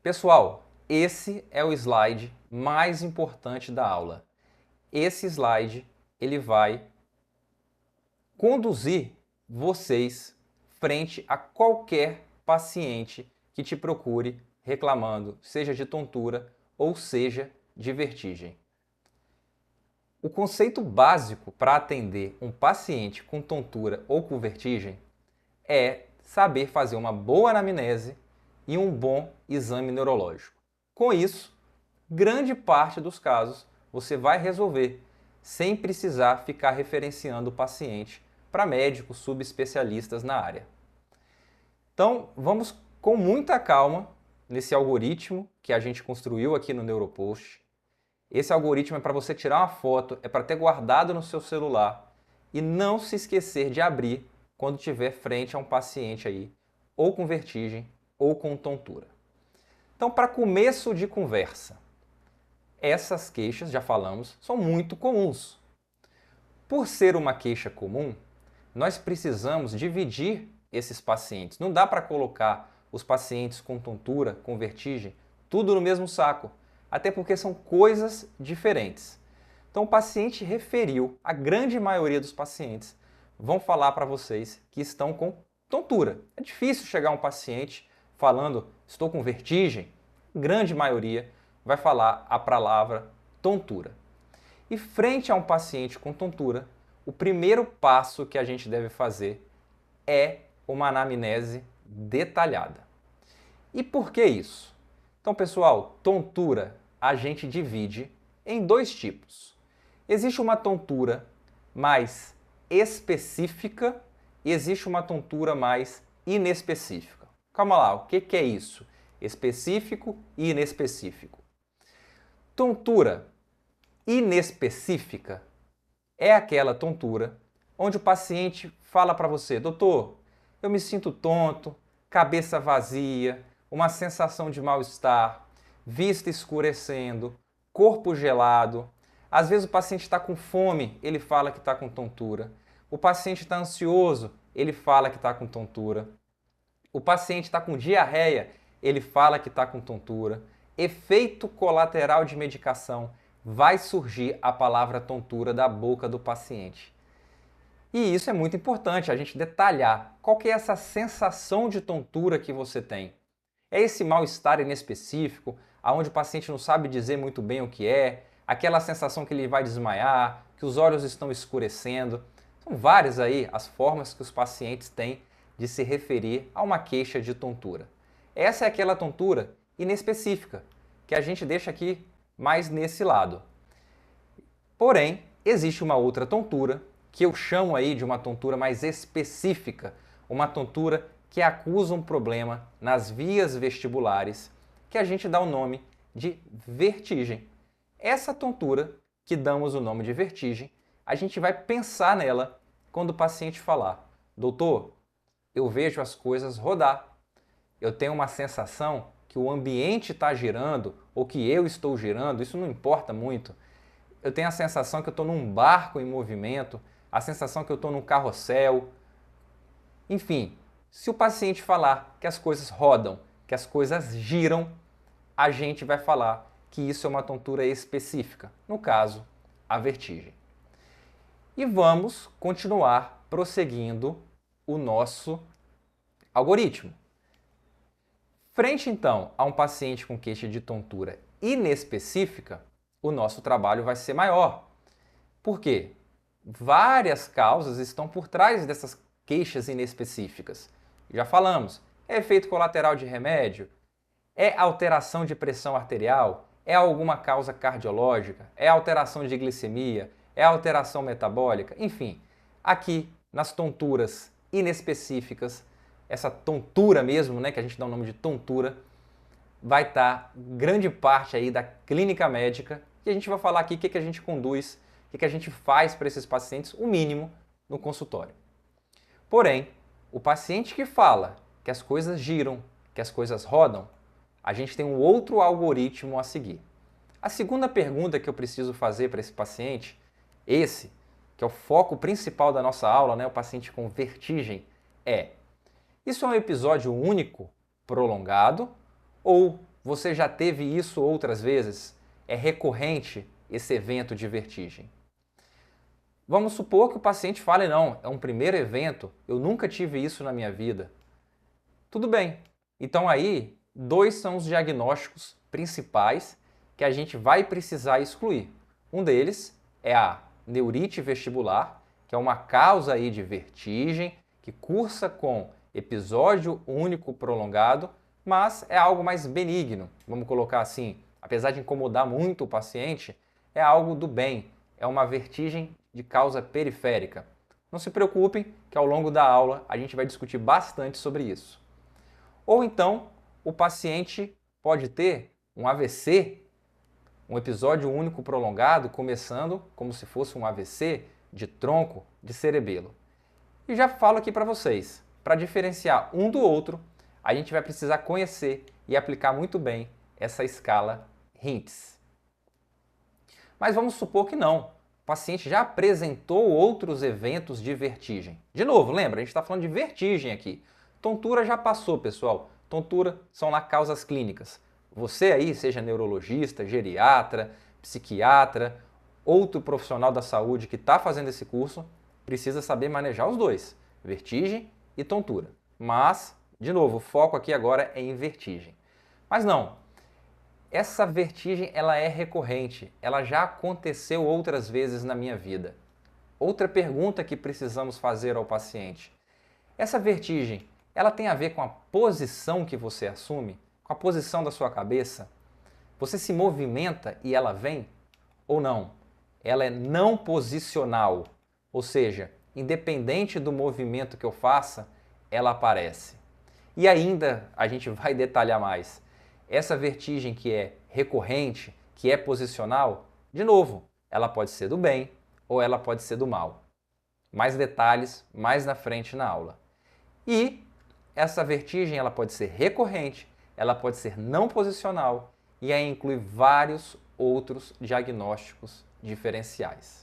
Pessoal, esse é o slide mais importante da aula. Esse slide ele vai conduzir vocês frente a qualquer paciente que te procure reclamando, seja de tontura ou seja de vertigem. O conceito básico para atender um paciente com tontura ou com vertigem é saber fazer uma boa anamnese e um bom exame neurológico. Com isso, grande parte dos casos você vai resolver sem precisar ficar referenciando o paciente para médicos subespecialistas na área. Então, vamos com muita calma nesse algoritmo que a gente construiu aqui no Neuropost. Esse algoritmo é para você tirar uma foto, é para ter guardado no seu celular e não se esquecer de abrir quando estiver frente a um paciente aí, ou com vertigem ou com tontura. Então, para começo de conversa, essas queixas, já falamos, são muito comuns. Por ser uma queixa comum, nós precisamos dividir esses pacientes. Não dá para colocar os pacientes com tontura, com vertigem, tudo no mesmo saco, até porque são coisas diferentes. Então, o paciente referiu, a grande maioria dos pacientes vão falar para vocês que estão com tontura. É difícil chegar um paciente falando, estou com vertigem, a grande maioria vai falar a palavra tontura. E frente a um paciente com tontura, o primeiro passo que a gente deve fazer é uma anamnese detalhada. E por que isso? Então, pessoal, tontura a gente divide em dois tipos. Existe uma tontura mais específica e existe uma tontura mais inespecífica. Calma lá, o que é isso? Específico e inespecífico. Tontura inespecífica é aquela tontura onde o paciente fala para você, doutor, eu me sinto tonto, cabeça vazia, uma sensação de mal-estar, vista escurecendo, corpo gelado. Às vezes o paciente está com fome, ele fala que está com tontura. O paciente está ansioso, ele fala que está com tontura. O paciente está com diarreia, ele fala que está com tontura. Efeito colateral de medicação, vai surgir a palavra tontura da boca do paciente. E isso é muito importante, a gente detalhar qual que é essa sensação de tontura que você tem. É esse mal-estar inespecífico, onde o paciente não sabe dizer muito bem o que é, aquela sensação que ele vai desmaiar, que os olhos estão escurecendo. São várias aí as formas que os pacientes têm de se referir a uma queixa de tontura. Essa é aquela tontura inespecífica, que a gente deixa aqui mais nesse lado. Porém, existe uma outra tontura, que eu chamo aí de uma tontura mais específica, uma tontura que acusa um problema nas vias vestibulares, que a gente dá o nome de vertigem. Essa tontura, que damos o nome de vertigem, a gente vai pensar nela quando o paciente falar, doutor, eu vejo as coisas rodar, eu tenho uma sensação que o ambiente está girando ou que eu estou girando, isso não importa muito. Eu tenho a sensação que eu estou num barco em movimento, a sensação que eu estou num carrossel. Enfim, se o paciente falar que as coisas rodam, que as coisas giram, a gente vai falar que isso é uma tontura específica, no caso, a vertigem. E vamos continuar prosseguindo o nosso algoritmo. Frente, então, a um paciente com queixa de tontura inespecífica, o nosso trabalho vai ser maior. Por quê? Várias causas estão por trás dessas queixas inespecíficas. Já falamos, é efeito colateral de remédio, é alteração de pressão arterial, é alguma causa cardiológica, é alteração de glicemia, é alteração metabólica, enfim. Aqui, nas tonturas inespecíficas, essa tontura mesmo, né, que a gente dá o nome de tontura, vai estar grande parte aí da clínica médica e a gente vai falar aqui o que a gente conduz, o que a gente faz para esses pacientes, o mínimo, no consultório. Porém, o paciente que fala que as coisas giram, que as coisas rodam, a gente tem um outro algoritmo a seguir. A segunda pergunta que eu preciso fazer para esse paciente, esse, que é o foco principal da nossa aula, né, o paciente com vertigem, é: isso é um episódio único, prolongado, ou Você já teve isso outras vezes? É recorrente esse evento de vertigem? Vamos supor que o paciente fale, não, é um primeiro evento, eu nunca tive isso na minha vida. Tudo bem. Então aí, dois são os diagnósticos principais que a gente vai precisar excluir. Um deles é a neurite vestibular, que é uma causa aí de vertigem, que cursa com episódio único prolongado, mas é algo mais benigno, vamos colocar assim. Apesar de incomodar muito o paciente, é algo do bem, é uma vertigem de causa periférica. Não se preocupem que ao longo da aula a gente vai discutir bastante sobre isso. Ou então, o paciente pode ter um AVC, um episódio único prolongado, começando como se fosse um AVC de tronco de cerebelo. E já falo aqui para vocês, para diferenciar um do outro, a gente vai precisar conhecer e aplicar muito bem essa escala HINTS. Mas vamos supor que não. O paciente já apresentou outros eventos de vertigem. De novo, lembra, a gente está falando de vertigem aqui. Tontura já passou, pessoal. Tontura são lá causas clínicas. Você aí, seja neurologista, geriatra, psiquiatra, outro profissional da saúde que está fazendo esse curso, precisa saber manejar os dois, vertigem e tontura. Mas, de novo, o foco aqui agora é em vertigem. Mas não, essa vertigem ela é recorrente, ela já aconteceu outras vezes na minha vida. Outra pergunta que precisamos fazer ao paciente: essa vertigem, ela tem a ver com a posição que você assume? Com a posição da sua cabeça? Você se movimenta e ela vem? Ou não? Ela é não posicional, ou seja, independente do movimento que eu faça, ela aparece. E ainda a gente vai detalhar mais. Essa vertigem que é recorrente, que é posicional, de novo, ela pode ser do bem ou ela pode ser do mal. Mais detalhes mais na frente na aula. E essa vertigem ela pode ser recorrente, ela pode ser não posicional e aí inclui vários outros diagnósticos diferenciais.